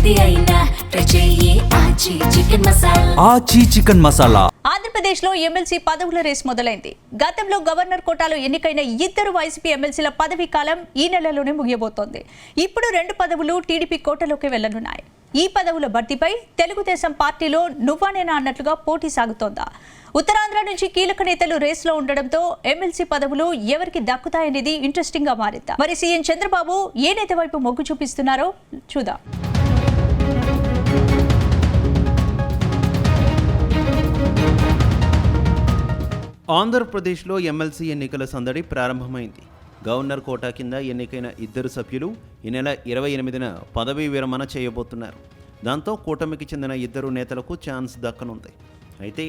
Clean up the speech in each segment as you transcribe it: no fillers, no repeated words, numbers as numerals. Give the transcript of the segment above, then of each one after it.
ఏది అయినా ట్రై చెయ్యి ఆచి చికెన్ మసాలా. ఆంధ్రప్రదేశ్లో ఎమ్మెల్సీ పదవుల రేసు మొదలైంది. గతంలో గవర్నర్ కోటాలో ఎన్నికైన ఇద్దరు వైసీపీ ఎమ్మెల్సీల పదవీ కాలం ఈ నెలలోనే ముగియబోతోంది. ఇప్పుడు 2 పదవులు టీడీపీ కోటలోకి వెళ్లనున్నాయి. ఈ పదవుల భర్తీపై తెలుగుదేశం పార్టీలో నువ్వానేనా అన్నట్లుగా పోటీ సాగుతోందా? ఉత్తరాంధ్ర నుంచి కీలక నేతలు రేసులో ఉండడంతో ఎమ్మెల్సీ పదవులు ఎవరికి దక్కుతాయనేది ఇంట్రెస్టింగ్ గా మారిందా? మరి సీఎం చంద్రబాబు ఏ నేత వైపు మొగ్గు చూపిస్తున్నారో చూద్దాం. ఆంధ్రప్రదేశ్లో ఎమ్మెల్సీ ఎన్నికల సందడి ప్రారంభమైంది. గవర్నర్ కోటా కింద ఎన్నికైన ఇద్దరు సభ్యులు ఈ నెల 28న పదవీ విరమణ చేయబోతున్నారు. దాంతో కూటమికి చెందిన ఇద్దరు నేతలకు ఛాన్స్ దక్కనుంది. అయితే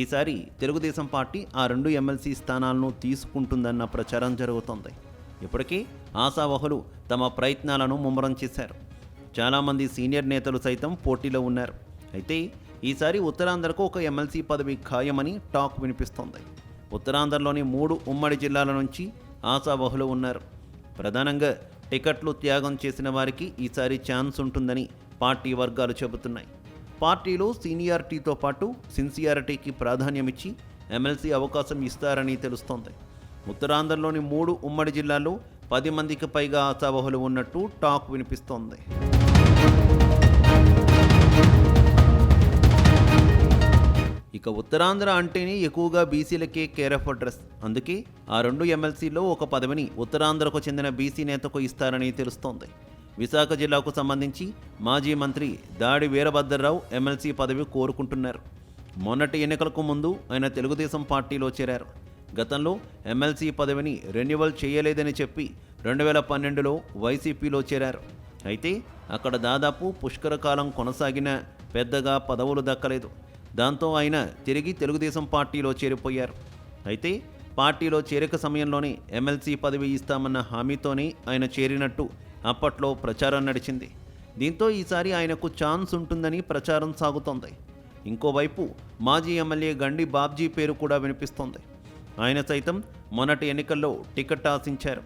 ఈసారి తెలుగుదేశం పార్టీ ఆ 2 ఎమ్మెల్సీ స్థానాలను తీసుకుంటుందన్న ప్రచారం జరుగుతోంది. ఇప్పటికీ ఆశావహులు తమ ప్రయత్నాలను ముమ్మరం చేశారు. చాలామంది సీనియర్ నేతలు సైతం పోటీలో ఉన్నారు. అయితే ఈసారి ఉత్తరాంధ్రకు ఒక ఎమ్మెల్సీ పదవి ఖాయమని టాక్ వినిపిస్తోంది. ఉత్తరాంధ్రలోని 3 ఉమ్మడి జిల్లాల నుంచి ఆశావహులు ఉన్నారు. ప్రధానంగా టికెట్లు త్యాగం చేసిన వారికి ఈసారి ఛాన్స్ ఉంటుందని పార్టీ వర్గాలు చెబుతున్నాయి. పార్టీలో సీనియారిటీతో పాటు సిన్సియారిటీకి ప్రాధాన్యమిచ్చి ఎమ్మెల్సీ అవకాశం ఇస్తారని తెలుస్తోంది. ఉత్తరాంధ్రలోని 3 ఉమ్మడి జిల్లాల్లో 10 మందికి పైగా ఆశావహులు ఉన్నట్టు టాక్ వినిపిస్తోంది. ఇక ఉత్తరాంధ్ర అంటేనే ఎక్కువగా బీసీలకే కేర్ ఆఫ్ అడ్రస్. అందుకే ఆ 2 ఎమ్మెల్సీలో ఒక పదవిని ఉత్తరాంధ్రకు చెందిన బీసీ నేతకు ఇస్తారని తెలుస్తోంది. విశాఖ జిల్లాకు సంబంధించి మాజీ మంత్రి దాడి వీరభద్రరావు ఎమ్మెల్సీ పదవి కోరుకుంటున్నారు. మొన్నటి ఎన్నికలకు ముందు ఆయన తెలుగుదేశం పార్టీలో చేరారు. గతంలో ఎమ్మెల్సీ పదవిని రెన్యువల్ చేయలేదని చెప్పి 2012లో వైసీపీలో చేరారు. అయితే అక్కడ దాదాపు పుష్కరకాలం కొనసాగినా పెద్దగా పదవులు దక్కలేదు. దాంతో ఆయన తిరిగి తెలుగుదేశం పార్టీలో చేరిపోయారు. అయితే పార్టీలో చేరిక సమయంలోనే ఎమ్మెల్సీ పదవి ఇస్తామన్న హామీతోనే ఆయన చేరినట్టు అప్పట్లో ప్రచారం నడిచింది. దీంతో ఈసారి ఆయనకు ఛాన్స్ ఉంటుందని ప్రచారం సాగుతోంది. ఇంకోవైపు మాజీ ఎమ్మెల్యే గండి బాబ్జీ పేరు కూడా వినిపిస్తోంది. ఆయన సైతం మొన్నటి ఎన్నికల్లో టికెట్ ఆశించారు.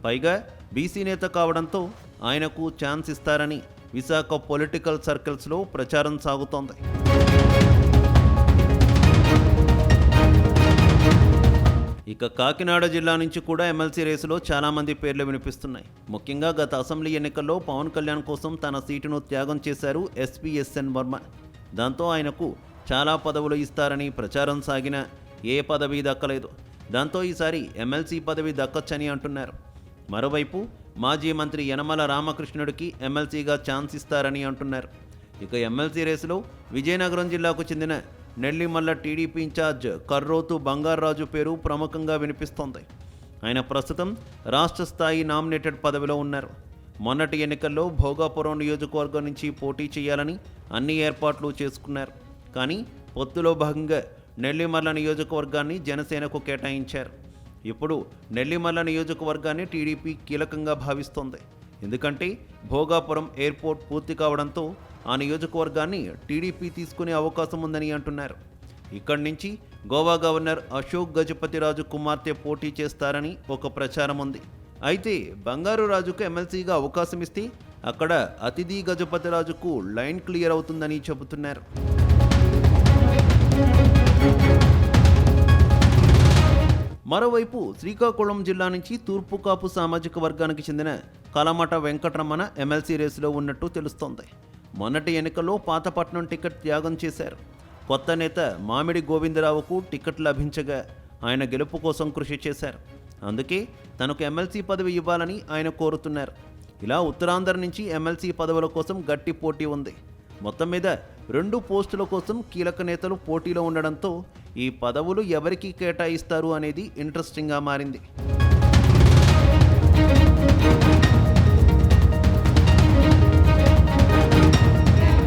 పైగా బీసీ నేత కావడంతో ఆయనకు ఛాన్స్ ఇస్తారని విశాఖ పొలిటికల్ సర్కిల్స్లో ప్రచారం సాగుతోంది. ఇక కాకినాడ జిల్లా నుంచి కూడా ఎమ్మెల్సీ రేసులో చాలామంది పేర్లు వినిపిస్తున్నాయి. ముఖ్యంగా గత అసెంబ్లీ ఎన్నికల్లో పవన్ కళ్యాణ్ కోసం తన సీటును త్యాగం చేశారు ఎస్పీఎస్ఎన్ వర్మ. దాంతో ఆయనకు చాలా పదవులు ఇస్తారని ప్రచారం సాగినా ఏ పదవి దక్కలేదు. దాంతో ఈసారి ఎమ్మెల్సీ పదవి దక్కచ్చని అంటున్నారు. మరోవైపు మాజీ మంత్రి యనమల రామకృష్ణుడికి ఎమ్మెల్సీగా ఛాన్స్ ఇస్తారని అంటున్నారు. ఇక ఎమ్మెల్సీ రేసులో విజయనగరం జిల్లాకు చెందిన నెల్లిమల్ల టీడీపీ ఇన్ఛార్జ్ కర్రోతు బంగారాజు పేరు ప్రముఖంగా వినిపిస్తోంది. ఆయన ప్రస్తుతం రాష్ట్ర స్థాయి నామినేటెడ్ పదవిలో ఉన్నారు. మొన్నటి ఎన్నికల్లో భోగాపురం నియోజకవర్గం నుంచి పోటీ చేయాలని అన్ని ఏర్పాట్లు చేసుకున్నారు. కానీ పొత్తులో భాగంగా నెల్లిమల్ల నియోజకవర్గాన్ని జనసేనకు కేటాయించారు. ఇప్పుడు నెల్లిమల్ల నియోజకవర్గాన్ని టీడీపీ కీలకంగా భావిస్తోంది. ఎందుకంటే భోగాపురం ఎయిర్పోర్ట్ పూర్తి కావడంతో ఆ నియోజకవర్గాన్ని టీడీపీ తీసుకునే అవకాశం ఉందని అంటున్నారు. ఇక్కడి నుంచి గోవా గవర్నర్ అశోక్ గజపతిరాజు కుమార్తె పోటీ చేస్తారని ఒక ప్రచారం ఉంది. అయితే బంగారు రాజుకు ఎమ్మెల్సీగా అవకాశం ఇస్తే అక్కడ అతిథి గజపతిరాజుకు లైన్ క్లియర్ అవుతుందని చెబుతున్నారు. మరోవైపు శ్రీకాకుళం జిల్లా నుంచి తూర్పు కాపు సామాజిక వర్గానికి చెందిన కలమట వెంకటరమణ ఎమ్మెల్సీ రేసులో ఉన్నట్టు తెలుస్తోంది. మొన్నటి ఎన్నికల్లో పాతపట్నం టికెట్ త్యాగం చేశారు. కొత్త నేత మామిడి గోవిందరావుకు టికెట్ లభించగా ఆయన గెలుపు కోసం కృషి చేశారు. అందుకే తనకు ఎమ్మెల్సీ పదవి ఇవ్వాలని ఆయన కోరుతున్నారు. ఇలా ఉత్తరాంధ్ర నుంచి ఎమ్మెల్సీ పదవుల కోసం గట్టి పోటీ ఉంది. మొత్తం మీద 2 పోస్టుల కోసం కీలక నేతలు పోటీలో ఉండడంతో ఈ పదవులు ఎవరికి కేటాయిస్తారు అనేది ఇంట్రెస్టింగ్గా మారింది.